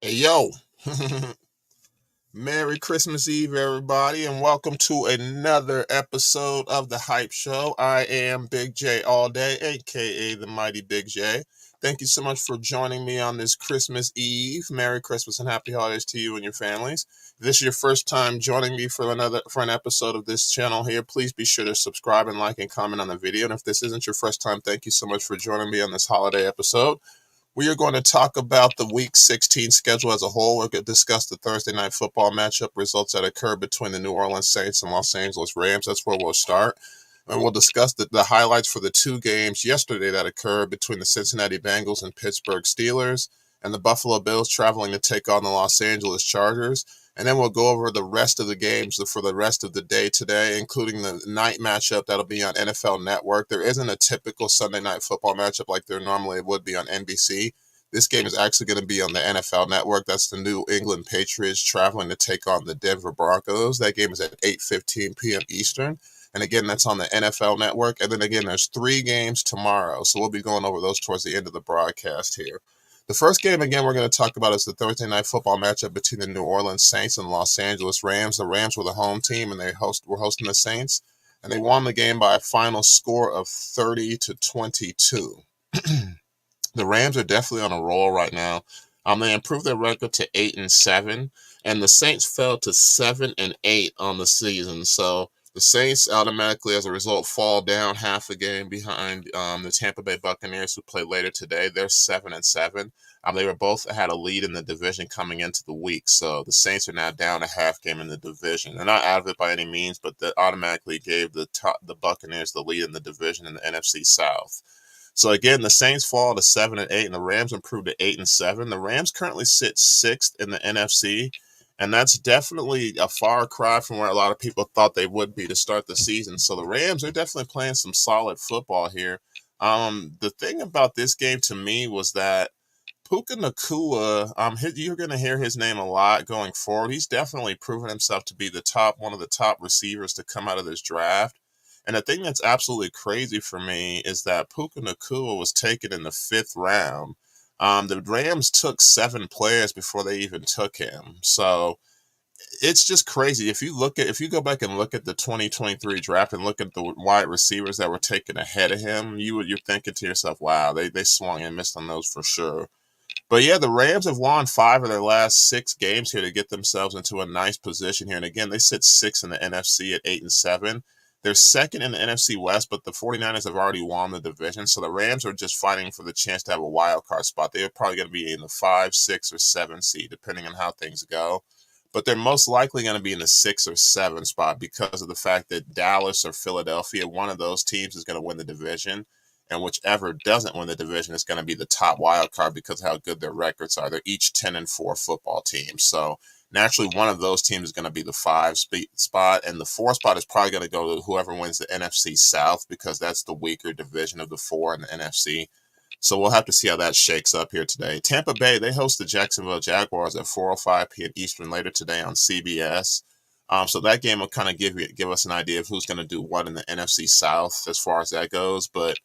Hey, yo. Merry Christmas Eve, everybody, and welcome to another episode of The Hype Show. I am Big J All Day, aka the Mighty Big J. Thank you so much for joining me on this Christmas Eve. Merry Christmas and Happy Holidays to you and your families. If this is your first time joining me for an episode of this channel here, please be sure to subscribe and like and comment on the video. And if this isn't your first time, thank you so much for joining me on this holiday episode. We are going to talk about the Week 16 schedule as a whole. We're going to discuss the Thursday night football matchup results that occurred between the New Orleans Saints and Los Angeles Rams. That's where we'll start. And we'll discuss the highlights for the two games yesterday that occurred between the Cincinnati Bengals and Pittsburgh Steelers, and the Buffalo Bills traveling to take on the Los Angeles Chargers. And then we'll go over the rest of the games for the rest of the day today, including the night matchup that'll be on NFL Network. There isn't a typical Sunday night football matchup like there normally would be on NBC. This game is actually going to be on the NFL Network. That's the New England Patriots traveling to take on the Denver Broncos. That game is at 8:15 p.m. Eastern. And again, that's on the NFL Network. And then again, there's three games tomorrow. So we'll be going over those towards the end of the broadcast here. The first game, again, we're going to talk about is the Thursday night football matchup between the New Orleans Saints and Los Angeles Rams. The Rams were the home team, and were hosting the Saints, and they won the game by a final score of 30-22. The Rams are definitely on a roll right now. They improved their record to 8-7, and the Saints fell to 7-8 on the season. So the Saints automatically, as a result, fall down half a game behind the Tampa Bay Buccaneers, who play later today. They're 7-7. They were both had a lead in the division coming into the week, so the Saints are now down a half game in the division. They're not out of it by any means, but that automatically gave the Buccaneers the lead in the division in the NFC South. So again, the Saints fall to 7-8, and the Rams improved to 8-7. The Rams currently sit sixth in the NFC, and that's definitely a far cry from where a lot of people thought they would be to start the season. So the Rams are definitely playing some solid football here. The thing about this game to me was that Puka Nacua, you're going to hear his name a lot going forward. He's definitely proven himself to be one of the top receivers to come out of this draft. And the thing that's absolutely crazy for me is that Puka Nacua was taken in the fifth round. The Rams took 7 players before they even took him. So it's just crazy. If you go back and look at the 2023 draft and look at the wide receivers that were taken ahead of him, you're thinking to yourself, wow, they swung and missed on those for sure. But yeah, the Rams have won 5 of their last 6 games here to get themselves into a nice position here. And again, they sit 6th in the NFC at 8-7. They're second in the NFC West, but the 49ers have already won the division. So the Rams are just fighting for the chance to have a wild card spot. They're probably going to be in the 5, 6, or 7 seed, depending on how things go. But they're most likely going to be in the 6 or 7 spot because of the fact that Dallas or Philadelphia, one of those teams, is going to win the division. And whichever doesn't win the division is going to be the top wild card because of how good their records are. They're each 10-4 football teams. So naturally, one of those teams is going to be the 5 spot, and the 4 spot is probably going to go to whoever wins the NFC South because that's the weaker division of the 4 in the NFC. So we'll have to see how that shakes up here today. Tampa Bay, they host the Jacksonville Jaguars at 4:05 p.m. Eastern later today on CBS. So that game will kind of give us an idea of who's going to do what in the NFC South as far as that goes. But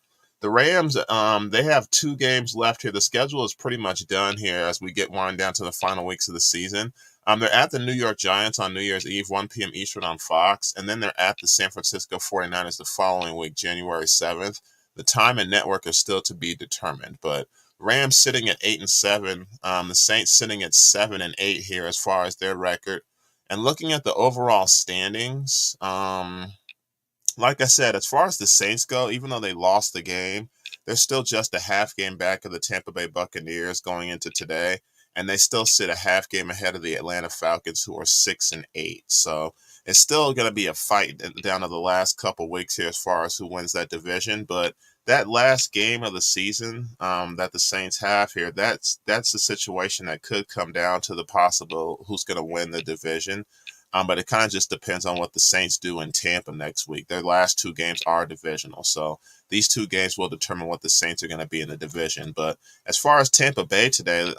the Rams, they have 2 games left here. The schedule is pretty much done here as we wind down to the final weeks of the season. They're at the New York Giants on New Year's Eve, 1 p.m. Eastern on Fox, and then they're at the San Francisco 49ers the following week, January 7th. The time and network are still to be determined, but Rams sitting at 8-7, the Saints sitting at 7-8 here as far as their record. And looking at the overall standings, like I said, as far as the Saints go, even though they lost the game, they're still just a half game back of the Tampa Bay Buccaneers going into today, and they still sit a half game ahead of the Atlanta Falcons, who are 6-8. So it's still going to be a fight down to the last couple weeks here as far as who wins that division. But that last game of the season that the Saints have here, that's the situation that could come down to the possible who's going to win the division. But it kind of just depends on what the Saints do in Tampa next week. Their last 2 games are divisional, so these 2 games will determine what the Saints are going to be in the division. But as far as Tampa Bay today,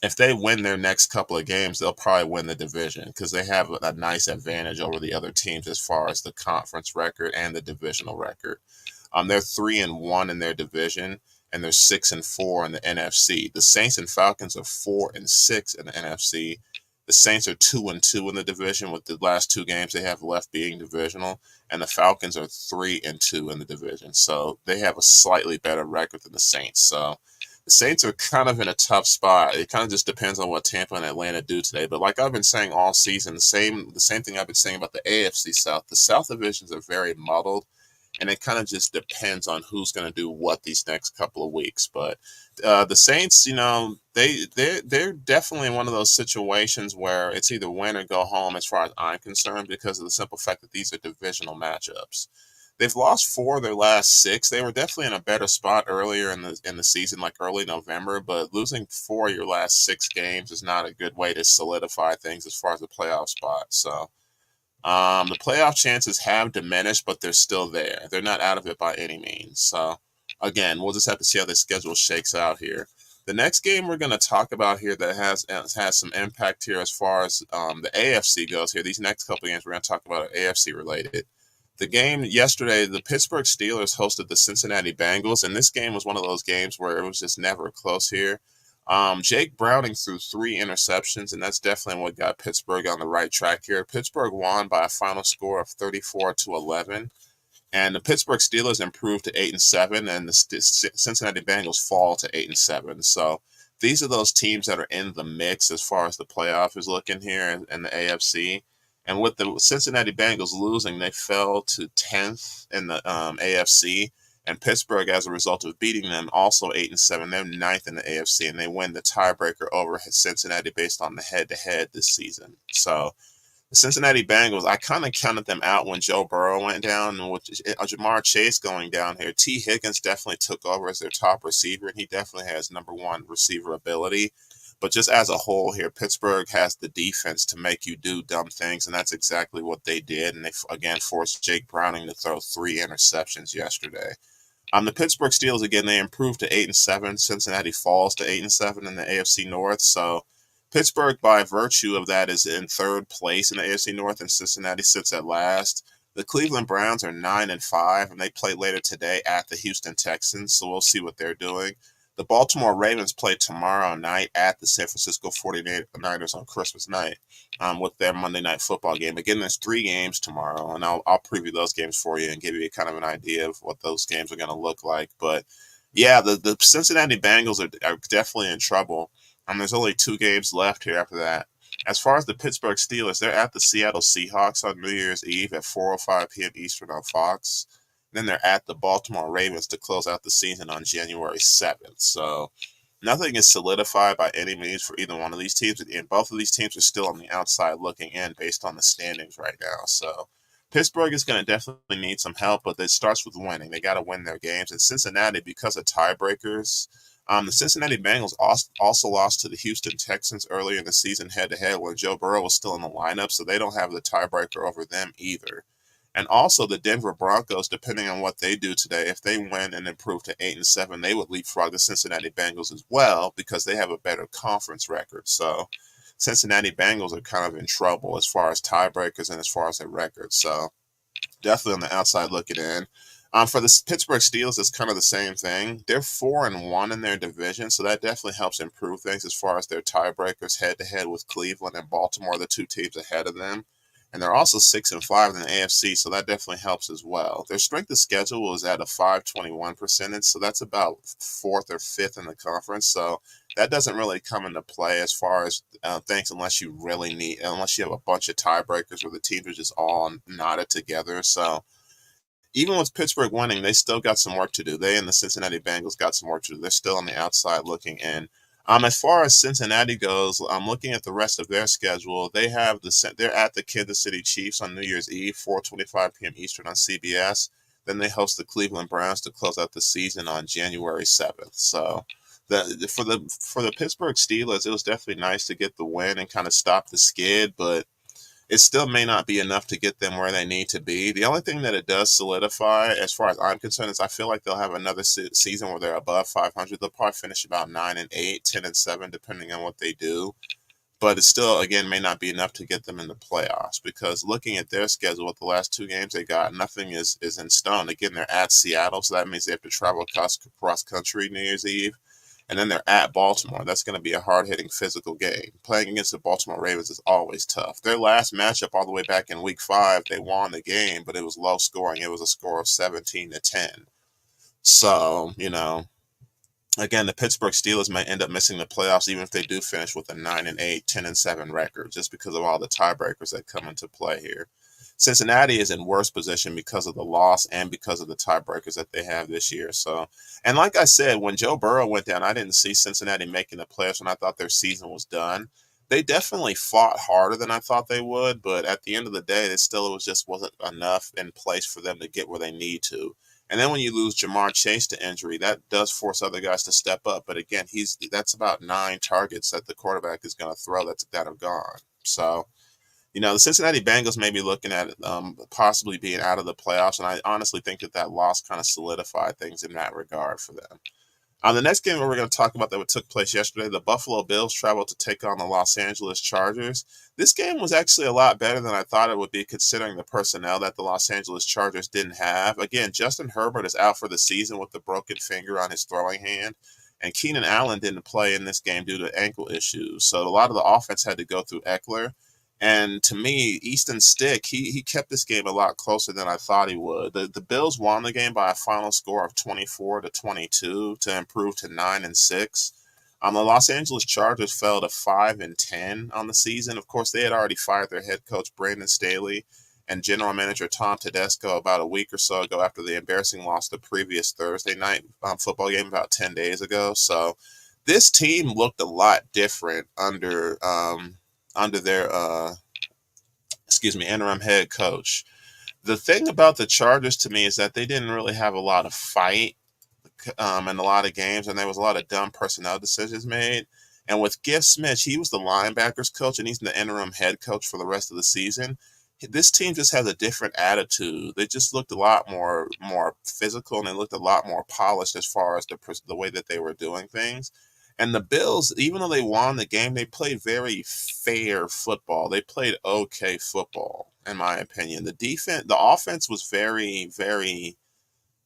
if they win their next couple of games, they'll probably win the division because they have a nice advantage over the other teams as far as the conference record and the divisional record. They're 3-1 in their division, and they're 6-4 in the NFC. The Saints and Falcons are 4-6 in the NFC. The Saints are 2-2 in the division, with the last two games they have left being divisional, and the Falcons are 3-2 in the division. So they have a slightly better record than the Saints. So the Saints are kind of in a tough spot. It kind of just depends on what Tampa and Atlanta do today. But like I've been saying all season, the same thing I've been saying about the AFC South. The South divisions are very muddled, and it kind of just depends on who's going to do what these next couple of weeks. But the Saints, they're definitely in one of those situations where it's either win or go home, as far as I'm concerned, because of the simple fact that these are divisional matchups. They've lost 4 of their last 6. They were definitely in a better spot earlier in the season, like early November. But losing 4 of your last 6 games is not a good way to solidify things as far as the playoff spot. So the playoff chances have diminished, but they're still there. They're not out of it by any means. So, again, we'll just have to see how the schedule shakes out here. The next game we're going to talk about here that has some impact here as far as the AFC goes here. These next couple of games we're going to talk about are AFC related. The game yesterday, the Pittsburgh Steelers hosted the Cincinnati Bengals, and this game was one of those games where it was just never close here. Jake Browning threw 3 interceptions, and that's definitely what got Pittsburgh on the right track here. Pittsburgh won by a final score of 34-11, and the Pittsburgh Steelers improved to 8-7, and the Cincinnati Bengals fall to 8-7. So these are those teams that are in the mix as far as the playoff is looking here in the AFC. And with the Cincinnati Bengals losing, they fell to 10th in the AFC. And Pittsburgh, as a result of beating them, also 8-7. They're 9th in the AFC, and they win the tiebreaker over Cincinnati based on the head-to-head this season. So the Cincinnati Bengals, I kind of counted them out when Joe Burrow went down, and with Jamar Chase going down here. T. Higgins definitely took over as their top receiver, and he definitely has number one receiver ability. But just as a whole here, Pittsburgh has the defense to make you do dumb things, and that's exactly what they did. And they, again, forced Jake Browning to throw 3 interceptions yesterday. The Pittsburgh Steelers, again, they improved to 8-7. Cincinnati falls to 8-7 in the AFC North. So Pittsburgh, by virtue of that, is in 3rd place in the AFC North, and Cincinnati sits at last. The Cleveland Browns are 9-5, and they play later today at the Houston Texans, so we'll see what they're doing. The Baltimore Ravens play tomorrow night at the San Francisco 49ers on Christmas night with their Monday Night Football game. Again, there's 3 games tomorrow, and I'll preview those games for you and give you kind of an idea of what those games are going to look like. But, yeah, the Cincinnati Bengals are definitely in trouble. There's only 2 games left here after that. As far as the Pittsburgh Steelers, they're at the Seattle Seahawks on New Year's Eve at 4:05 p.m. Eastern on Fox. Then they're at the Baltimore Ravens to close out the season on January 7th. So nothing is solidified by any means for either one of these teams. And both of these teams are still on the outside looking in based on the standings right now. So Pittsburgh is going to definitely need some help, but it starts with winning. They got to win their games. And Cincinnati, because of tiebreakers, the Cincinnati Bengals also lost to the Houston Texans earlier in the season head-to-head when Joe Burrow was still in the lineup, so they don't have the tiebreaker over them either. And also the Denver Broncos, depending on what they do today, if they win and improve to 8-7, they would leapfrog the Cincinnati Bengals as well because they have a better conference record. So Cincinnati Bengals are kind of in trouble as far as tiebreakers and as far as their record. So definitely on the outside looking in. For the Pittsburgh Steelers, it's kind of the same thing. They're 4-1 in their division, so that definitely helps improve things as far as their tiebreakers head-to-head with Cleveland and Baltimore, the 2 teams ahead of them. And they're also 6-5 in the AFC, so that definitely helps as well. Their strength of schedule is at a 521 percentage, so that's about 4th or 5th in the conference. So that doesn't really come into play as far as things unless you have a bunch of tiebreakers where the teams are just all knotted together. So even with Pittsburgh winning, they still got some work to do. They and the Cincinnati Bengals got some work to do. They're still on the outside looking in. As far as Cincinnati goes, I'm looking at the rest of their schedule. They're at the Kansas City Chiefs on New Year's Eve, 4:25 p.m. Eastern on CBS. Then they host the Cleveland Browns to close out the season on January 7th. So for the Pittsburgh Steelers, it was definitely nice to get the win and kind of stop the skid, but it still may not be enough to get them where they need to be. The only thing that it does solidify, as far as I'm concerned, is I feel like they'll have another season where they're above 500. They'll probably finish about 9-8, 10-7, depending on what they do. but it still, again, may not be enough to get them in the playoffs because looking at their schedule with the last two games they got, nothing is in stone. Again, they're at Seattle, so that means they have to travel cross country New Year's Eve. And then they're at Baltimore. That's going to be a hard hitting physical game. Playing against the Baltimore Ravens is always tough. Their last matchup, all the way back in week 5, they won the game, but it was low scoring. It was a score of 17-10. So, again, the Pittsburgh Steelers might end up missing the playoffs even if they do finish with a 9-8, 10-7 record, just because of all the tiebreakers that come into play here. Cincinnati is in worse position because of the loss and because of the tiebreakers that they have this year. So, and like I said, when Joe Burrow went down, I didn't see Cincinnati making the playoffs when I thought their season was done. They definitely fought harder than I thought they would, but at the end of the day, it just wasn't enough in place for them to get where they need to. And then when you lose Jamar Chase to injury, that does force other guys to step up. But again, that's about 9 targets that the quarterback is going to throw that have gone. So, the Cincinnati Bengals may be looking at possibly being out of the playoffs, and I honestly think that loss kind of solidified things in that regard for them. On the next game we're going to talk about that took place yesterday, the Buffalo Bills traveled to take on the Los Angeles Chargers. This game was actually a lot better than I thought it would be considering the personnel that the Los Angeles Chargers didn't have. Again, Justin Herbert is out for the season with the broken finger on his throwing hand, and Keenan Allen didn't play in this game due to ankle issues. So a lot of the offense had to go through Eckler. And to me, Easton Stick, he kept this game a lot closer than I thought he would. The Bills won the game by a final score of 24-22 to improve to 9-6. The Los Angeles Chargers fell to 5-10 on the season. Of course, they had already fired their head coach Brandon Staley and general manager Tom Tedesco about a week or so ago after the embarrassing loss the previous Thursday night football game about 10 days ago. So this team looked a lot different under their interim head coach. The thing about the Chargers to me is that they didn't really have a lot of fight in a lot of games, and there was a lot of dumb personnel decisions made. And with Giff Smith, he was the linebackers coach, and he's the interim head coach for the rest of the season. This team just has a different attitude. They just looked a lot more physical, and they looked a lot more polished as far as the way that they were doing things. And the Bills, even though they won the game, they played very fair football. They played okay football, in my opinion. The offense was very, very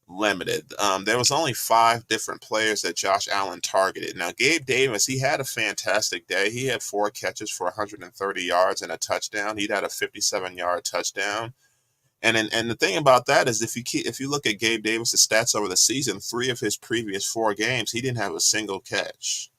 limited. There was only 5 different players that Josh Allen targeted. Now, Gabe Davis, he had a fantastic day. He had 4 catches for 130 yards and a touchdown. He'd had a 57-yard touchdown. And the thing about that is if you look at Gabe Davis' stats over the season, 3 of his previous 4 games, he didn't have a single catch.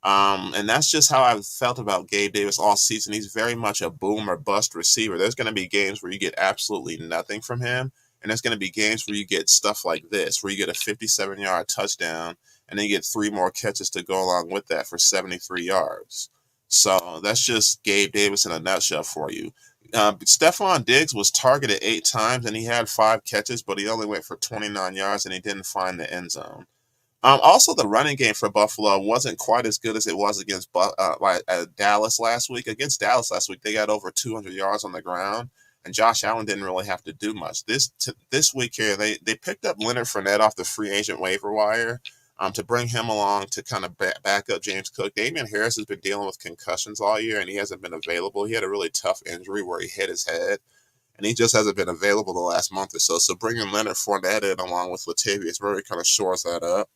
And that's just how I've felt about Gabe Davis all season. He's very much a boom or bust receiver. There's going to be games where you get absolutely nothing from him, and there's going to be games where you get stuff like this, where you get a 57-yard touchdown, and then you get 3 more catches to go along with that for 73 yards. So that's just Gabe Davis in a nutshell for you. Stephon Diggs was targeted 8 times, and he had 5 catches, but he only went for 29 yards, and he didn't find the end zone. Also, the running game for Buffalo wasn't quite as good as it was against Dallas last week. Against Dallas last week, they got over 200 yards on the ground, and Josh Allen didn't really have to do much. This week here, they picked up Leonard Fournette off the free agent waiver wire to bring him along to kind of back up James Cook. Damian Harris has been dealing with concussions all year, and he hasn't been available. He had a really tough injury where he hit his head, and he just hasn't been available the last month or so. So bringing Leonard Fournette in along with Latavius Murray kind of shores that up.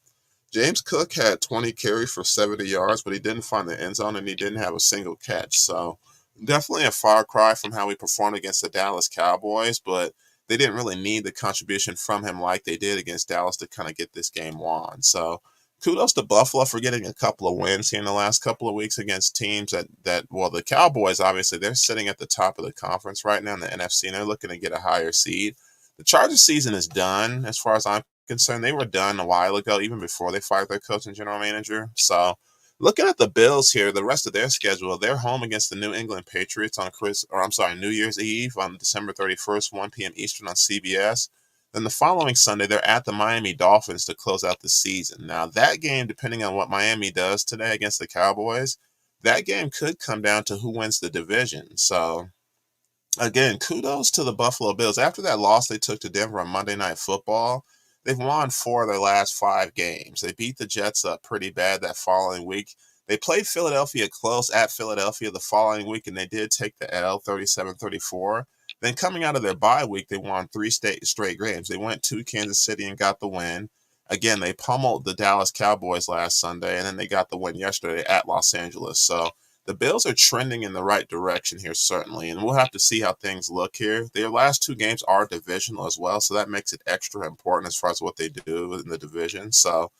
James Cook had 20 carries for 70 yards, but he didn't find the end zone, and he didn't have a single catch. So definitely a far cry from how he performed against the Dallas Cowboys, but they didn't really need the contribution from him like they did against Dallas to kind of get this game won. So kudos to Buffalo for getting a couple of wins here in the last couple of weeks against teams the Cowboys, obviously, they're sitting at the top of the conference right now in the NFC, and they're looking to get a higher seed. The Chargers season is done as far as I'm concerned. They were done a while ago, even before they fired their coach and general manager. So looking at the Bills here, the rest of their schedule, they're home against the New England Patriots on New Year's Eve on December 31st, 1 p.m. Eastern on CBS. Then the following Sunday, they're at the Miami Dolphins to close out the season. Now, that game, depending on what Miami does today against the Cowboys, that game could come down to who wins the division. So, again, kudos to the Buffalo Bills. After that loss they took to Denver on Monday Night Football, they've won 4 of their last 5 games. They beat the Jets up pretty bad that following week. They played Philadelphia close at Philadelphia the following week, and they did take the L 37-34. Then coming out of their bye week, they won three straight games. They went to Kansas City and got the win. Again, they pummeled the Dallas Cowboys last Sunday, and then they got the win yesterday at Los Angeles. So the Bills are trending in the right direction here, certainly, and we'll have to see how things look here. Their last two games are divisional as well, so that makes it extra important as far as what they do in the division. So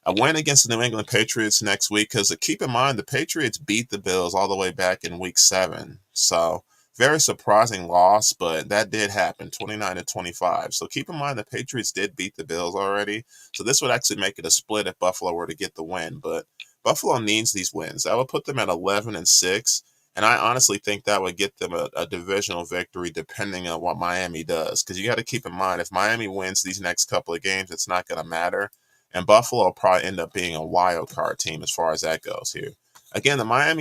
a win against the New England Patriots next week, because keep in mind the Patriots beat the Bills all the way back in Week 7. So very surprising loss, but that did happen, 29-25. So keep in mind the Patriots did beat the Bills already. So this would actually make it a split if Buffalo were to get the win. But Buffalo needs these wins. That would put them at 11-6. And I honestly think that would get them a divisional victory depending on what Miami does. Because you got to keep in mind, if Miami wins these next couple of games, it's not going to matter. And Buffalo will probably end up being a wild card team as far as that goes here. Again, they host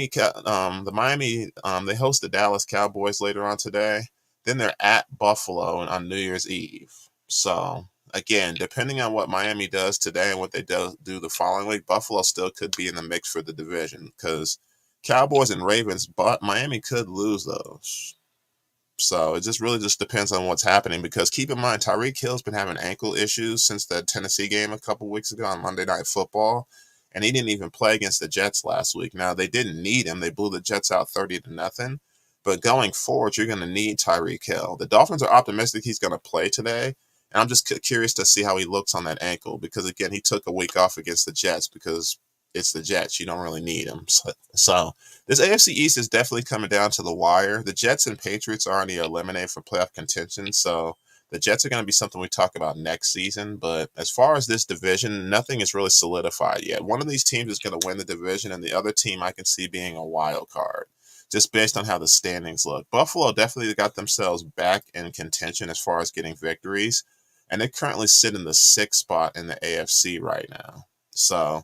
the Dallas Cowboys later on today. Then they're at Buffalo on New Year's Eve. So again, depending on what Miami does today and what they do the following week, Buffalo still could be in the mix for the division because Cowboys and Ravens, but Miami could lose those. So it just really just depends on what's happening because keep in mind, Tyreek Hill's been having ankle issues since the Tennessee game a couple weeks ago on Monday Night Football, and he didn't even play against the Jets last week. Now, they didn't need him. They blew the Jets out 30-0. But going forward, you're going to need Tyreek Hill. The Dolphins are optimistic he's going to play today, and I'm just curious to see how he looks on that ankle because, again, he took a week off against the Jets because it's the Jets. You don't really need him. So this AFC East is definitely coming down to the wire. The Jets and Patriots are already eliminated for playoff contention, so the Jets are going to be something we talk about next season. But as far as this division, nothing is really solidified yet. One of these teams is going to win the division, and the other team I can see being a wild card, just based on how the standings look. Buffalo definitely got themselves back in contention as far as getting victories, and they currently sit in the 6th spot in the AFC right now. So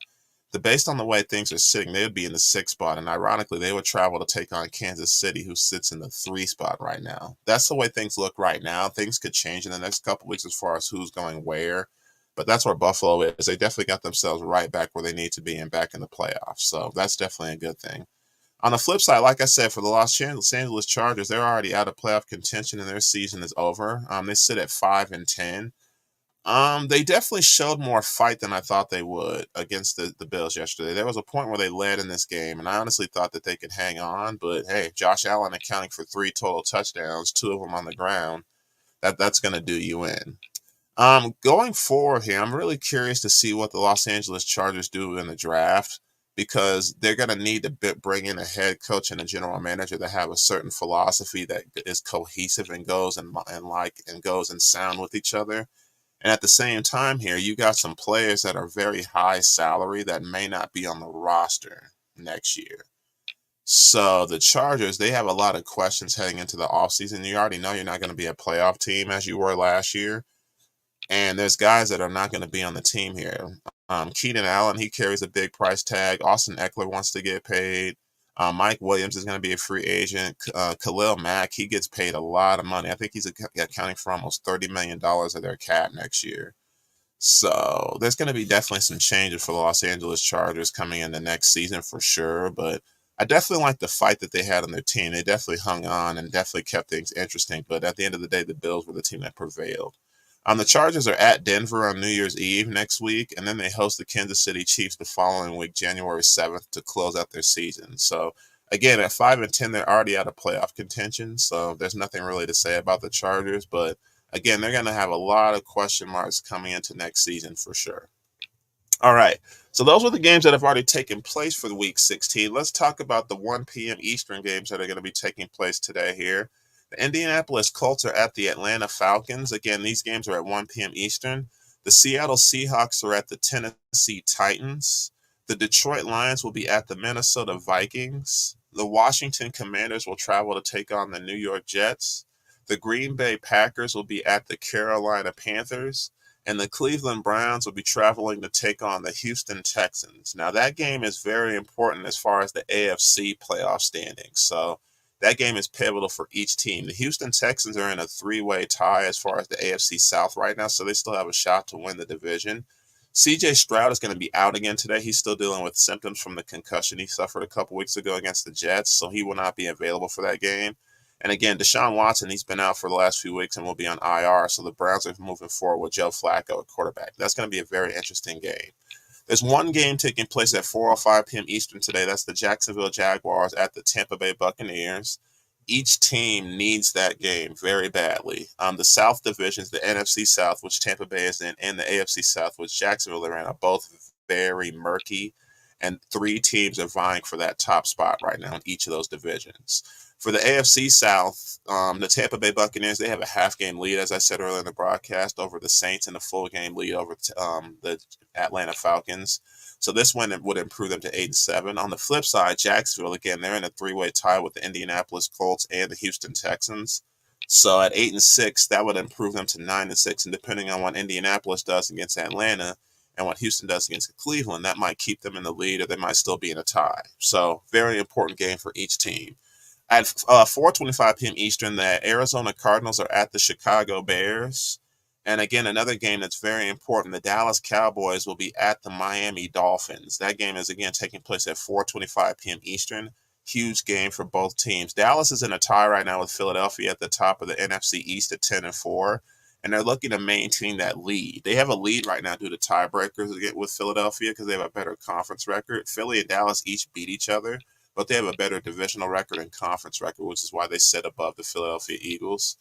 based on the way things are sitting, they would be in the 6th spot, and ironically, they would travel to take on Kansas City, who sits in the 3 spot right now. That's the way things look right now. Things could change in the next couple weeks as far as who's going where, but that's where Buffalo is. They definitely got themselves right back where they need to be and back in the playoffs, so that's definitely a good thing. On the flip side, like I said, for the Los Angeles Chargers, they're already out of playoff contention and their season is over. They sit at 5-10. They definitely showed more fight than I thought they would against the Bills yesterday. There was a point where they led in this game, and I honestly thought that they could hang on. But hey, Josh Allen accounting for 3 total touchdowns, 2 of them on the ground, that's going to do you in. Going forward here, I'm really curious to see what the Los Angeles Chargers do in the draft because they're going to need to bring in a head coach and a general manager that have a certain philosophy that is cohesive and goes and goes and sound with each other. And at the same time here, you got some players that are very high salary that may not be on the roster next year. So the Chargers, they have a lot of questions heading into the offseason. You already know you're not going to be a playoff team as you were last year. And there's guys that are not going to be on the team here. Keenan Allen, he carries a big price tag. Austin Eckler wants to get paid. Mike Williams is going to be a free agent. Khalil Mack, he gets paid a lot of money. I think he's accounting for almost $30 million of their cap next year. So there's going to be definitely some changes for the Los Angeles Chargers coming in the next season for sure. But I definitely like the fight that they had on their team. They definitely hung on and definitely kept things interesting. But at the end of the day, the Bills were the team that prevailed. The Chargers are at Denver on New Year's Eve next week, and then they host the Kansas City Chiefs the following week, January 7th, to close out their season. So, again, at 5-10, they're already out of playoff contention, so there's nothing really to say about the Chargers. But, again, they're going to have a lot of question marks coming into next season for sure. All right, so those were the games that have already taken place for the Week 16. Let's talk about the 1 p.m. Eastern games that are going to be taking place today here. The Indianapolis Colts are at the Atlanta Falcons. Again, these games are at 1 p.m. Eastern. The Seattle Seahawks are at the Tennessee Titans. The Detroit Lions will be at the Minnesota Vikings. The Washington Commanders will travel to take on the New York Jets. The Green Bay Packers will be at the Carolina Panthers. And the Cleveland Browns will be traveling to take on the Houston Texans. Now, that game is very important as far as the AFC playoff standings. So that game is pivotal for each team. The Houston Texans are in a 3-way tie as far as the AFC South right now, so they still have a shot to win the division. CJ Stroud is going to be out again today. He's still dealing with symptoms from the concussion he suffered a couple weeks ago against the Jets, so he will not be available for that game. And again, Deshaun Watson, he's been out for the last few weeks and will be on IR, so the Browns are moving forward with Joe Flacco at quarterback. That's going to be a very interesting game. There's one game taking place at 4:05 p.m. Eastern today. That's the Jacksonville Jaguars at the Tampa Bay Buccaneers. Each team needs that game very badly. The South divisions, the NFC South, which Tampa Bay is in, and the AFC South, which Jacksonville are in, are both very murky, and three teams are vying for that top spot right now in each of those divisions. For the AFC South, the Tampa Bay Buccaneers, they have a half-game lead, as I said earlier in the broadcast, over the Saints, and a full-game lead over the Atlanta Falcons. So this win would improve them to 8-7. On the flip side, Jacksonville, again, they're in a three-way tie with the Indianapolis Colts and the Houston Texans. So at 8-6, that would improve them to 9-6. And depending on what Indianapolis does against Atlanta and what Houston does against Cleveland, that might keep them in the lead, or they might still be in a tie. So very important game for each team. At 4:25 p.m. Eastern, the Arizona Cardinals are at the Chicago Bears. And again, another game that's very important, the Dallas Cowboys will be at the Miami Dolphins. That game is, again, taking place at 4:25 p.m. Eastern. Huge game for both teams. Dallas is in a tie right now with Philadelphia at the top of the NFC East at 10-4, and they're looking to maintain that lead. They have a lead right now due to tiebreakers with Philadelphia because they have a better conference record. Philly and Dallas each beat each other, but they have a better divisional record and conference record, which is why they sit above the Philadelphia Eagles.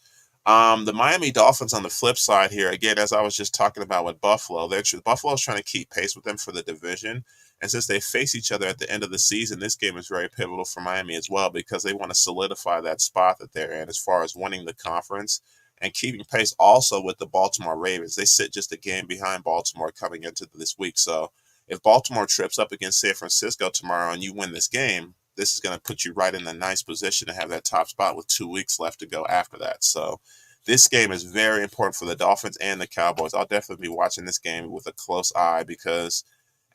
The Miami Dolphins on the flip side here, again, as I was just talking about with Buffalo, Buffalo's trying to keep pace with them for the division. And since they face each other at the end of the season, this game is very pivotal for Miami as well because they want to solidify that spot that they're in as far as winning the conference and keeping pace also with the Baltimore Ravens. They sit just a game behind Baltimore coming into this week. So if Baltimore trips up against San Francisco tomorrow and you win this game, this is going to put you right in a nice position to have that top spot with 2 weeks left to go after that. So this game is very important for the Dolphins and the Cowboys. I'll definitely be watching this game with a close eye because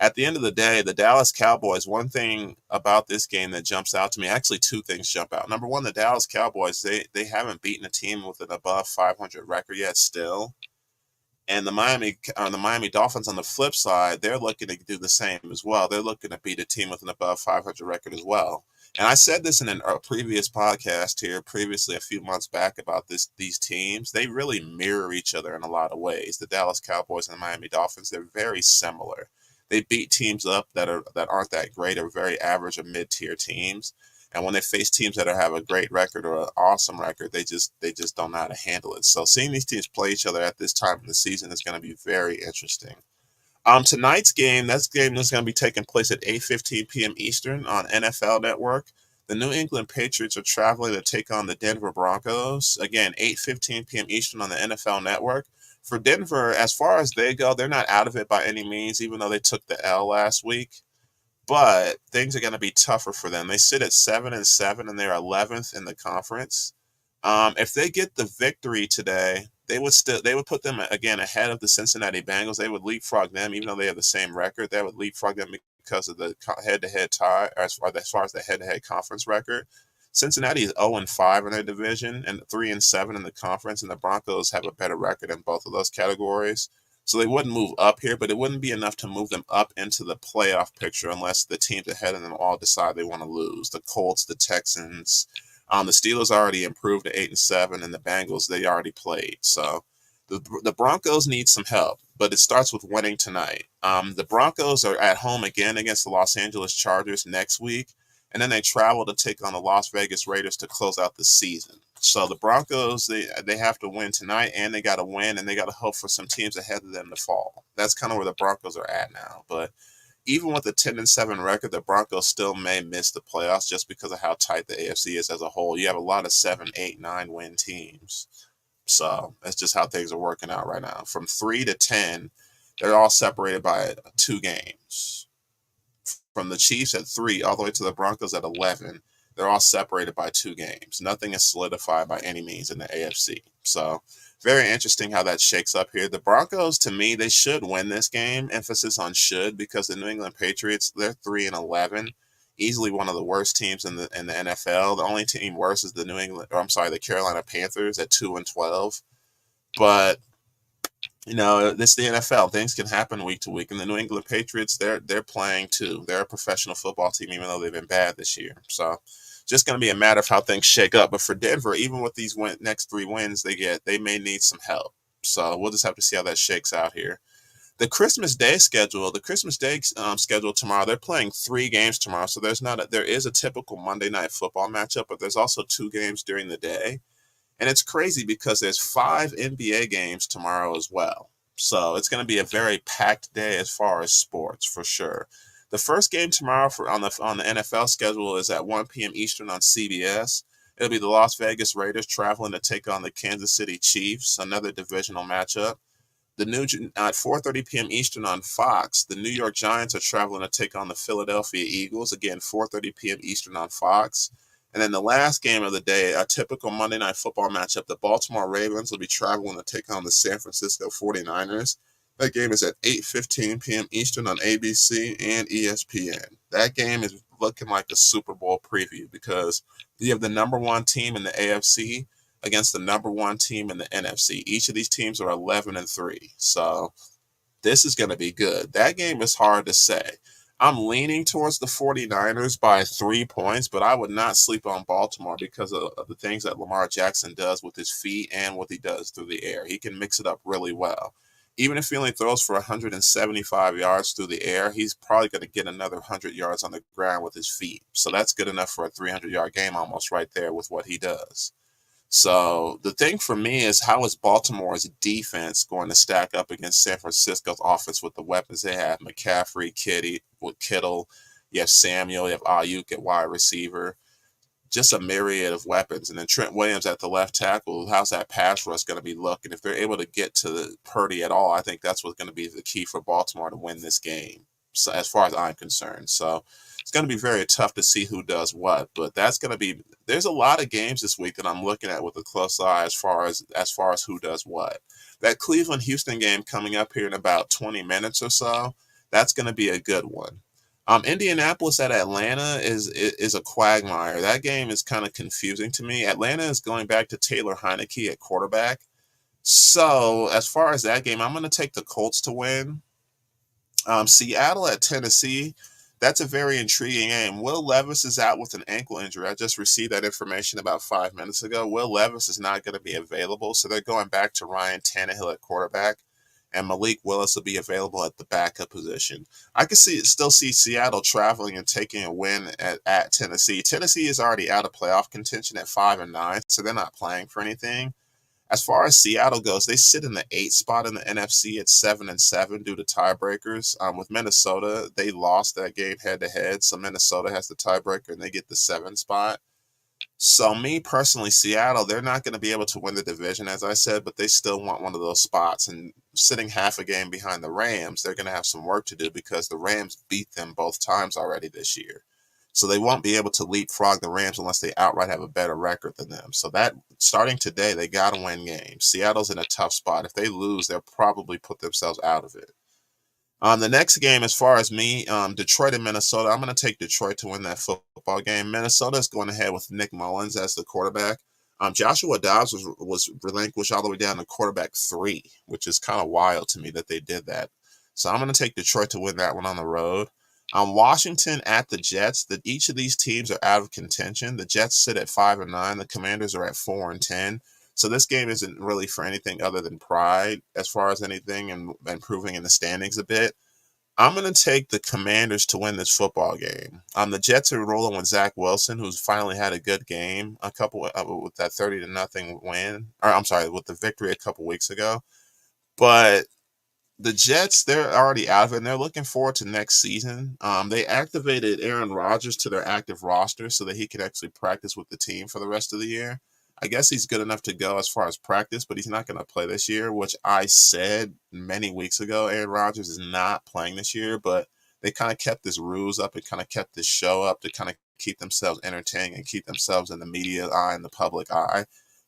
at the end of the day, the Dallas Cowboys, one thing about this game that jumps out to me, actually two things jump out. Number one, the Dallas Cowboys, they haven't beaten a team with an above 500 record yet still. And the Miami Dolphins on the flip side, they're looking to do the same as well. They're looking to beat a team with an above 500 record as well. And I said this in a previous podcast here, previously a few months back about these teams. They really mirror each other in a lot of ways. The Dallas Cowboys and the Miami Dolphins, they're very similar. They beat teams up that aren't that great or very average or mid-tier teams. And when they face teams that have a great record or an awesome record, they just don't know how to handle it. So seeing these teams play each other at this time of the season is going to be very interesting. Tonight's game, that's game that's going to be taking place at 8:15 p.m. Eastern on NFL Network. The New England Patriots are traveling to take on the Denver Broncos. Again, 8:15 p.m. Eastern on the NFL Network. For Denver, as far as they go, they're not out of it by any means, even though they took the L last week. But things are going to be tougher for them. They sit at 7-7, and they're 11th in the conference. If they get the victory today, they would put them again ahead of the Cincinnati Bengals. They would leapfrog them, even though they have the same record. They would leapfrog them because of the head-to-head tie, as far as the head-to-head conference record. Cincinnati is 0-5 in their division and 3-7 in the conference, and the Broncos have a better record in both of those categories. So they wouldn't move up here, but it wouldn't be enough to move them up into the playoff picture unless the teams ahead of them all decide they want to lose. The Colts, the Texans, the Steelers already improved to 8-7, and the Bengals, they already played. So the Broncos need some help, but it starts with winning tonight. The Broncos are at home again against the Los Angeles Chargers next week, and then they travel to take on the Las Vegas Raiders to close out the season. So the Broncos, they have to win tonight, and they got to win, and they got to hope for some teams ahead of them to fall. That's kind of where the Broncos are at now. But even with a 10-7 record, the Broncos still may miss the playoffs just because of how tight the AFC is as a whole. You have a lot of 7, 8, 9 win teams. So that's just how things are working out right now. From 3 to 10, they're all separated by 2 games. From the Chiefs at 3 all the way to the Broncos at 11, they're all separated by 2 games. Nothing is solidified by any means in the AFC. So very interesting how that shakes up here. The Broncos, to me, they should win this game. Emphasis on should, because the New England Patriots, they're 3-11, easily one of the worst teams in the NFL. The only team worse is the Carolina Panthers at 2-12. But This is the NFL. Things can happen week to week. And the New England Patriots, they're playing too. They're a professional football team, even though they've been bad this year. So just going to be a matter of how things shake up. But for Denver, even with these next 3 wins they get, they may need some help. So we'll just have to see how that shakes out here. The Christmas Day schedule tomorrow. They're playing 3 games tomorrow, so there is a typical Monday night football matchup, but there's also 2 games during the day. And it's crazy because there's 5 NBA games tomorrow as well. So it's going to be a very packed day as far as sports for sure. The first game tomorrow on the NFL schedule is at 1 p.m. Eastern on CBS. It'll be the Las Vegas Raiders traveling to take on the Kansas City Chiefs, another divisional matchup. At 4:30 p.m. Eastern on Fox, the New York Giants are traveling to take on the Philadelphia Eagles. Again, 4:30 p.m. Eastern on Fox. And then the last game of the day, a typical Monday Night Football matchup, the Baltimore Ravens will be traveling to take on the San Francisco 49ers. That game is at 8:15 p.m. Eastern on ABC and ESPN. That game is looking like a Super Bowl preview because you have the number 1 team in the AFC against the number 1 team in the NFC. Each of these teams are 11-3. So this is going to be good. That game is hard to say. I'm leaning towards the 49ers by 3 points, but I would not sleep on Baltimore because of the things that Lamar Jackson does with his feet and what he does through the air. He can mix it up really well. Even if he only throws for 175 yards through the air, he's probably going to get another 100 yards on the ground with his feet. So that's good enough for a 300-yard game almost right there with what he does. So the thing for me is, how is Baltimore's defense going to stack up against San Francisco's offense with the weapons they have? McCaffrey, Kittle, you have Samuel, you have Ayuk at wide receiver, just a myriad of weapons. And then Trent Williams at the left tackle. How's that pass rush going to be looking? If they're able to get to Purdy at all, I think that's what's going to be the key for Baltimore to win this game. So as far as I'm concerned, so it's going to be very tough to see who does what. But there's a lot of games this week that I'm looking at with a close eye as far as who does what. That Cleveland Houston game coming up here in about 20 minutes or so, that's going to be a good one. Indianapolis at Atlanta is a quagmire. That game is kind of confusing to me. Atlanta is going back to Taylor Heineke at quarterback. So as far as that game, I'm going to take the Colts to win. Seattle at Tennessee, that's a very intriguing game. Will Levis is out with an ankle injury. I just received that information about 5 minutes ago. Will Levis is not going to be available, so they're going back to Ryan Tannehill at quarterback, and Malik Willis will be available at the backup position. I can still see Seattle traveling and taking a win at Tennessee. Tennessee is already out of playoff contention at 5-9, so they're not playing for anything. As far as Seattle goes, they sit in the 8th spot in the NFC at 7-7 due to tiebreakers. With Minnesota, they lost that game head to head, so Minnesota has the tiebreaker and they get the 7th spot. So me personally, Seattle, they're not going to be able to win the division, as I said, but they still want one of those spots. And sitting half a game behind the Rams, they're going to have some work to do because the Rams beat them both times already this year. So they won't be able to leapfrog the Rams unless they outright have a better record than them. So that starting today, they got to win games. Seattle's in a tough spot. If they lose, they'll probably put themselves out of it. The next game, as far as me, Detroit and Minnesota, I'm going to take Detroit to win that football game. Minnesota is going ahead with Nick Mullins as the quarterback. Joshua Dobbs was relinquished all the way down to quarterback 3, which is kind of wild to me that they did that. So I'm going to take Detroit to win that one on the road. Washington at the Jets. Each of these teams are out of contention. The Jets sit at 5-9. The Commanders are at 4-10. So this game isn't really for anything other than pride as far as anything and improving in the standings a bit. I'm going to take the Commanders to win this football game. The Jets are rolling with Zach Wilson, who's finally had a good game, with that 30-0 win, or I'm sorry, with the victory a couple weeks ago. But the Jets, they're already out of it, and they're looking forward to next season. They activated Aaron Rodgers to their active roster so that he could actually practice with the team for the rest of the year. I guess he's good enough to go as far as practice, but he's not going to play this year, which I said many weeks ago. Aaron Rodgers is not playing this year, but they kind of kept this ruse up and kind of kept this show up to kind of keep themselves entertaining and keep themselves in the media eye and the public eye.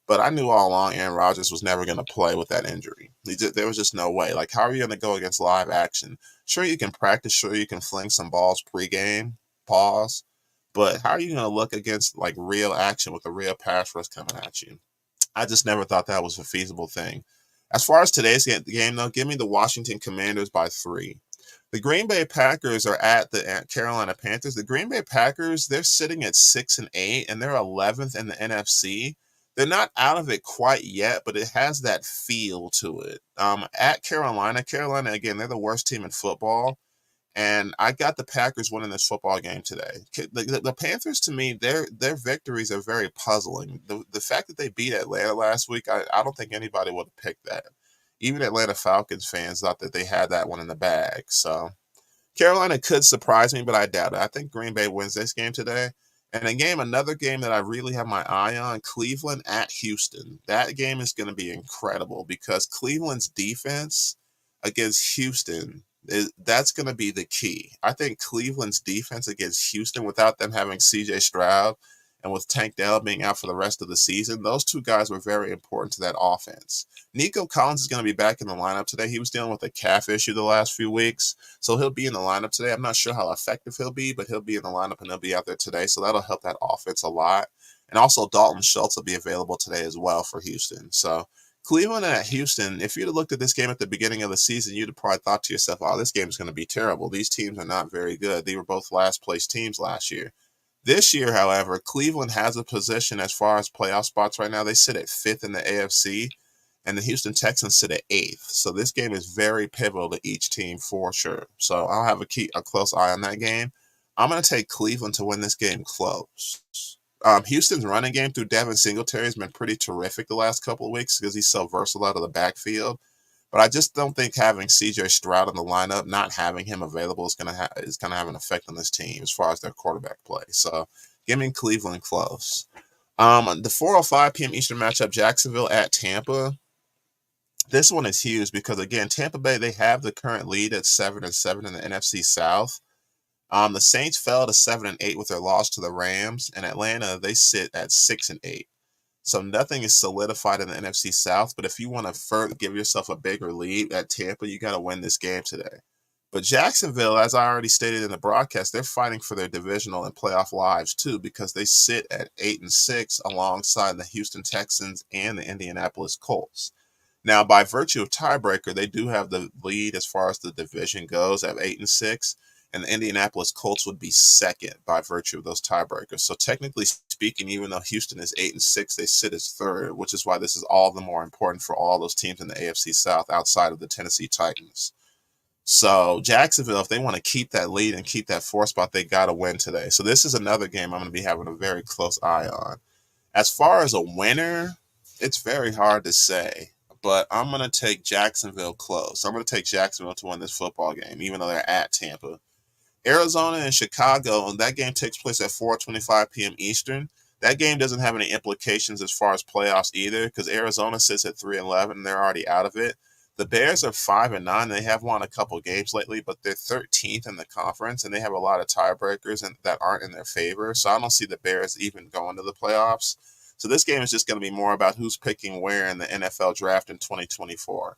But I knew all along Aaron Rodgers was never going to play with that injury. There was just no way. Like, how are you going to go against live action? Sure, you can practice. Sure, you can fling some balls pregame, pause. But how are you going to look against, like, real action with a real pass rush coming at you? I just never thought that was a feasible thing. As far as today's game, though, give me the Washington Commanders by 3. The Green Bay Packers are at Carolina Panthers. The Green Bay Packers, they're sitting at 6-8, and they're 11th in the NFC. They're not out of it quite yet, but it has that feel to it. At Carolina, again, they're the worst team in football. And I got the Packers winning this football game today. The Panthers, to me, their victories are very puzzling. The fact that they beat Atlanta last week, I don't think anybody would have picked that. Even Atlanta Falcons fans thought that they had that one in the bag. So Carolina could surprise me, but I doubt it. I think Green Bay wins this game today. And another game that I really have my eye on, Cleveland at Houston. That game is going to be incredible because Cleveland's defense against Houston, that's going to be the key. I think Cleveland's defense against Houston, without them having C.J. Stroud and with Tank Dell being out for the rest of the season, those two guys were very important to that offense. Nico Collins is going to be back in the lineup today. He was dealing with a calf issue the last few weeks, so he'll be in the lineup today. I'm not sure how effective he'll be, but he'll be in the lineup and he'll be out there today, so that'll help that offense a lot. And also Dalton Schultz will be available today as well for Houston. So Cleveland at Houston, if you'd have looked at this game at the beginning of the season, you'd have probably thought to yourself, oh, this game is going to be terrible. These teams are not very good. They were both last-place teams last year. This year, however, Cleveland has a position as far as playoff spots right now. They sit at 5th in the AFC, and the Houston Texans sit at 8th. So this game is very pivotal to each team for sure. So I'll have a close eye on that game. I'm going to take Cleveland to win this game close. Houston's running game through Devin Singletary has been pretty terrific the last couple of weeks because he's so versatile out of the backfield. But I just don't think having C.J. Stroud in the lineup, not having him available, is going to have an effect on this team as far as their quarterback play. So give me Cleveland close. The 4:05 p.m. Eastern matchup, Jacksonville at Tampa. This one is huge because, again, Tampa Bay, they have the current lead at 7-7 in the NFC South. The Saints fell to 7-8 with their loss to the Rams, and Atlanta, they sit at 6-8. So nothing is solidified in the NFC South, but if you want to give yourself a bigger lead at Tampa, you got to win this game today. But Jacksonville, as I already stated in the broadcast, they're fighting for their divisional and playoff lives too because they sit at 8-6 alongside the Houston Texans and the Indianapolis Colts. Now, by virtue of tiebreaker, they do have the lead as far as the division goes at 8-6. And the Indianapolis Colts would be second by virtue of those tiebreakers. So technically speaking, even though Houston is 8-6, they sit as third, which is why this is all the more important for all those teams in the AFC South outside of the Tennessee Titans. So Jacksonville, if they want to keep that lead and keep that 4th spot, they got to win today. So this is another game I'm going to be having a very close eye on. As far as a winner, it's very hard to say. But I'm going to take Jacksonville close. I'm going to take Jacksonville to win this football game, even though they're at Tampa. Arizona and Chicago, and that game takes place at 4:25 p.m. Eastern. That game doesn't have any implications as far as playoffs either because Arizona sits at 3-11 and they're already out of it. The Bears are 5-9. They have won a couple games lately, but they're 13th in the conference and they have a lot of tiebreakers that aren't in their favor. So I don't see the Bears even going to the playoffs. So this game is just going to be more about who's picking where in the NFL draft in 2024.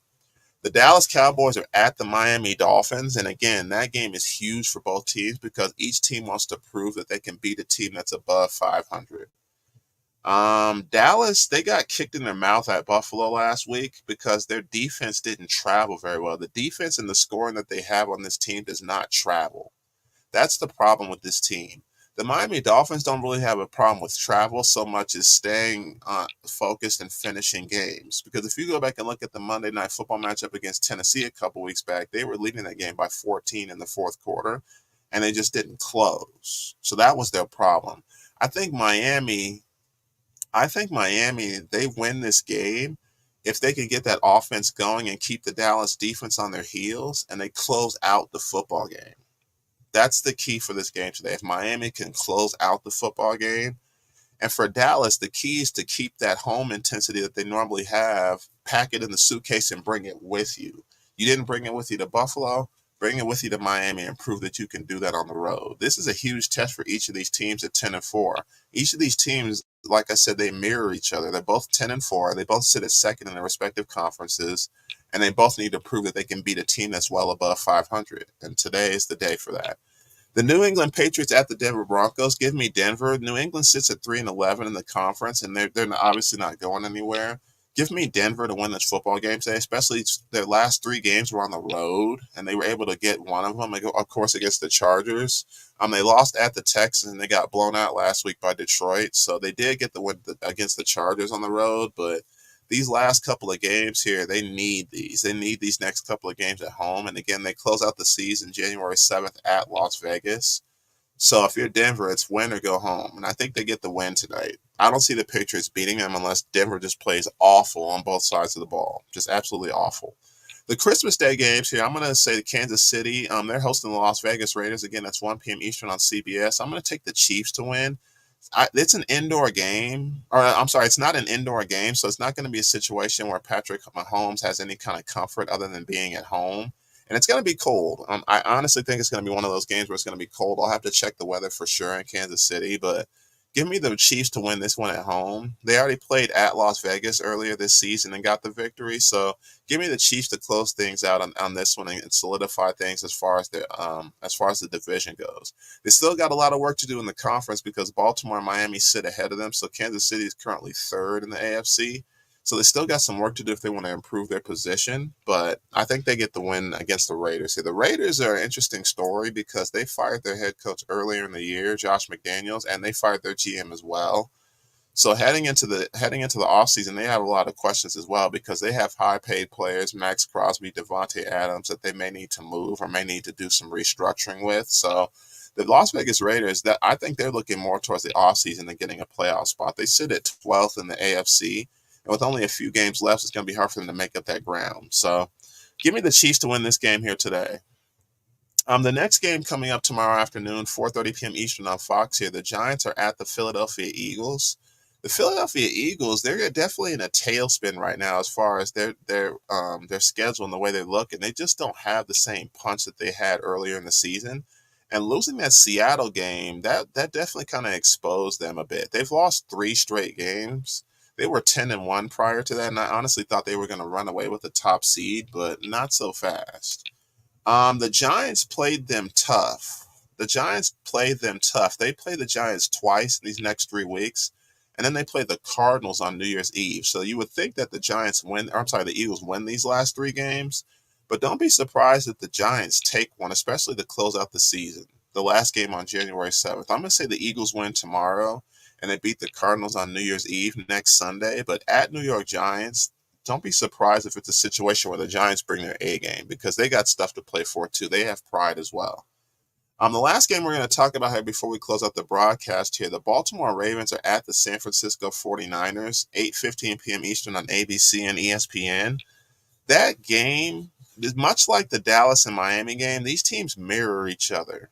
The Dallas Cowboys are at the Miami Dolphins, and again, that game is huge for both teams because each team wants to prove that they can beat a team that's above 500. Dallas, they got kicked in their mouth at Buffalo last week because their defense didn't travel very well. The defense and the scoring that they have on this team does not travel. That's the problem with this team. The Miami Dolphins don't really have a problem with travel so much as staying focused and finishing games. Because if you go back and look at the Monday Night Football matchup against Tennessee a couple weeks back, they were leading that game by 14 in the 4th quarter, and they just didn't close. So that was their problem. I think Miami, they win this game if they can get that offense going and keep the Dallas defense on their heels, and they close out the football game. That's the key for this game today. If Miami can close out the football game, and for Dallas, the key is to keep that home intensity that they normally have, pack it in the suitcase and bring it with you. You didn't bring it with you to Buffalo, bring it with you to Miami and prove that you can do that on the road. This is a huge test for each of these teams at 10-4. Each of these teams, like I said, they mirror each other. They're both 10-4. They both sit at second in their respective conferences, and they both need to prove that they can beat a team that's well above 500. And today is the day for that. The New England Patriots at the Denver Broncos. Give me Denver. New England sits at 3-11 in the conference, and they're obviously not going anywhere. Give me Denver to win this football game today, especially their last three games were on the road, and they were able to get one of them, of course, against the Chargers. They lost at the Texans, and they got blown out last week by Detroit, so they did get the win against the Chargers on the road, but these last couple of games here, they need these. They need these next couple of games at home, and again, they close out the season January 7th at Las Vegas. So if you're Denver, it's win or go home. And I think they get the win tonight. I don't see the Patriots beating them unless Denver just plays awful on both sides of the ball. Just absolutely awful. The Christmas Day games here, I'm going to say Kansas City. They're hosting the Las Vegas Raiders. Again, that's 1 p.m. Eastern on CBS. I'm going to take the Chiefs to win. It's an indoor game, or I'm sorry, it's not an indoor game, so it's not going to be a situation where Patrick Mahomes has any kind of comfort other than being at home. And it's going to be cold. I honestly think it's going to be one of those games where it's going to be cold. I'll have to check the weather for sure in Kansas City, but give me the Chiefs to win this one at home. They already played at Las Vegas earlier this season and got the victory, so give me the Chiefs to close things out on this one and solidify things as far as the division goes. They still got a lot of work to do in the conference because Baltimore and Miami sit ahead of them, so Kansas City is currently third in the AFC. So they still got some work to do if they want to improve their position, but I think they get the win against the Raiders here. The Raiders are an interesting story because they fired their head coach earlier in the year, Josh McDaniels, and they fired their GM as well. So heading into the offseason, they have a lot of questions as well because they have high paid players, Max Crosby, Devontae Adams, that they may need to move or may need to do some restructuring with. So the Las Vegas Raiders, that I think they're looking more towards the offseason than getting a playoff spot. They sit at 12th in the AFC. And with only a few games left, it's going to be hard for them to make up that ground. So give me the Chiefs to win this game here today. The next game coming up tomorrow afternoon, 4:30 p.m. Eastern on Fox here, the Giants are at the Philadelphia Eagles. The Philadelphia Eagles, they're definitely in a tailspin right now as far as their schedule and the way they look, and they just don't have the same punch that they had earlier in the season. And losing that Seattle game, that definitely kind of exposed them a bit. They've lost three straight games. They were 10-1 prior to that, and I honestly thought they were going to run away with the top seed, but not so fast. The Giants played them tough. The Giants played them tough. They play the Giants twice in these next 3 weeks, and then they play the Cardinals on New Year's Eve. So you would think that the Eagles win these last 3 games, but don't be surprised if the Giants take one, especially to close out the season. The last game on January 7th. I'm going to say the Eagles win tomorrow, and they beat the Cardinals on New Year's Eve next Sunday. But at New York Giants, don't be surprised if it's a situation where the Giants bring their A game because they got stuff to play for too. They have pride as well. The last game we're going to talk about here before we close out the broadcast here, the Baltimore Ravens are at the San Francisco 49ers, 8:15 p.m. Eastern on ABC and ESPN. That game is much like the Dallas and Miami game. These teams mirror each other,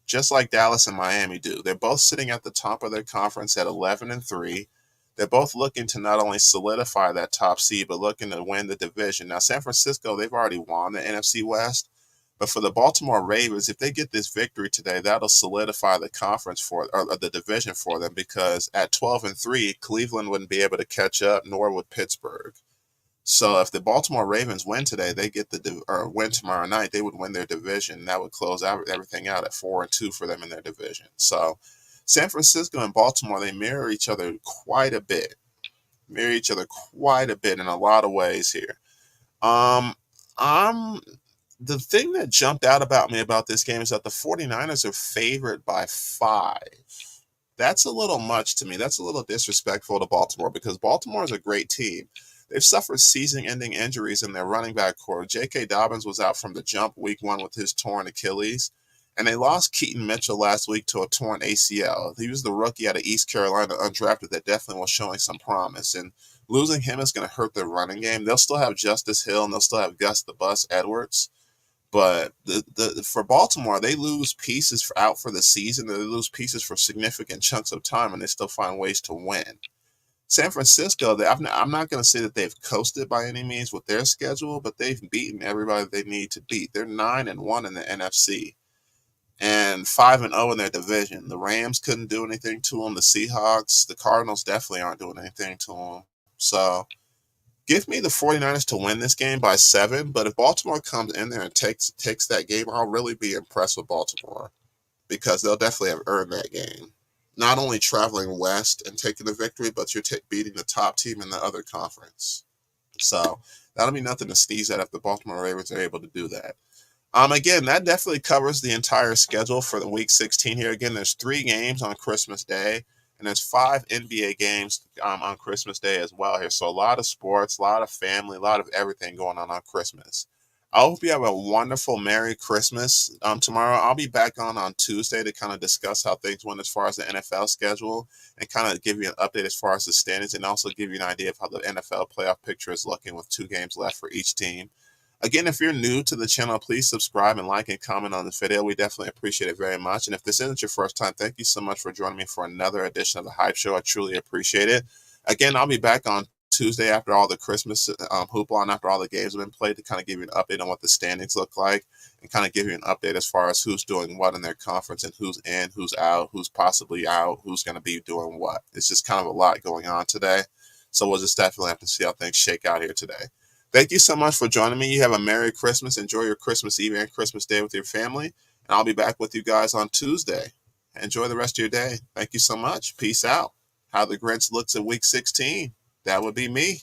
just like Dallas and Miami do. They're both sitting at the top of their conference at 11-3. They're both looking to not only solidify that top seed, but looking to win the division. Now, San Francisco, they've already won the NFC West. But for the Baltimore Ravens, if they get this victory today, that'll solidify the conference or the division for them because at 12-3, Cleveland wouldn't be able to catch up, nor would Pittsburgh. So if the Baltimore Ravens win today, or win tomorrow night, they would win their division. That would close out everything out at 4-2 for them in their division. So San Francisco and Baltimore, they mirror each other quite a bit. In a lot of ways here. The thing that jumped out about me about this game is that the 49ers are favored by 5. That's a little much to me. That's a little disrespectful to Baltimore because Baltimore is a great team. They've suffered season-ending injuries in their running back core. J.K. Dobbins was out from the jump week 1 with his torn Achilles, and they lost Keaton Mitchell last week to a torn ACL. He was the rookie out of East Carolina, undrafted, that definitely was showing some promise, and losing him is going to hurt their running game. They'll still have Justice Hill, and they'll still have Gus the Bus Edwards, but for Baltimore, they lose pieces out for the season. They lose pieces for significant chunks of time, and they still find ways to win. San Francisco, I'm not going to say that they've coasted by any means with their schedule, but they've beaten everybody they need to beat. They're 9-1 in the NFC and 5-0 in their division. The Rams couldn't do anything to them. The Seahawks, the Cardinals definitely aren't doing anything to them. So give me the 49ers to win this game by 7, but if Baltimore comes in there and takes that game, I'll really be impressed with Baltimore because they'll definitely have earned that game. not only traveling west and taking the victory, but you're beating the top team in the other conference. So that'll be nothing to sneeze at if the Baltimore Ravens are able to do that. Again, that definitely covers the entire schedule for the week 16 here. Again, there's 3 games on Christmas Day, and there's 5 NBA games on Christmas Day as well here. So a lot of sports, a lot of family, a lot of everything going on Christmas. I hope you have a wonderful Merry Christmas. Tomorrow I'll be back on Tuesday to kind of discuss how things went as far as the NFL schedule and kind of give you an update as far as the standings and also give you an idea of how the NFL playoff picture is looking with 2 games left for each team. Again, if you're new to the channel, please subscribe and like and comment on this video. We definitely appreciate it very much. And if this isn't your first time, thank you so much for joining me for another edition of The Hype Show. I truly appreciate it. Again, I'll be back on Tuesday after all the Christmas hoopla and after all the games have been played to kind of give you an update on what the standings look like and kind of give you an update as far as who's doing what in their conference and who's in, who's out, who's possibly out, who's going to be doing what. It's just kind of a lot going on today. So we'll just definitely have to see how things shake out here today. Thank you so much for joining me. You have a Merry Christmas. Enjoy your Christmas Eve and Christmas Day with your family. And I'll be back with you guys on Tuesday. Enjoy the rest of your day. Thank you so much. Peace out. How the Grinch looks at week 16. That would be me.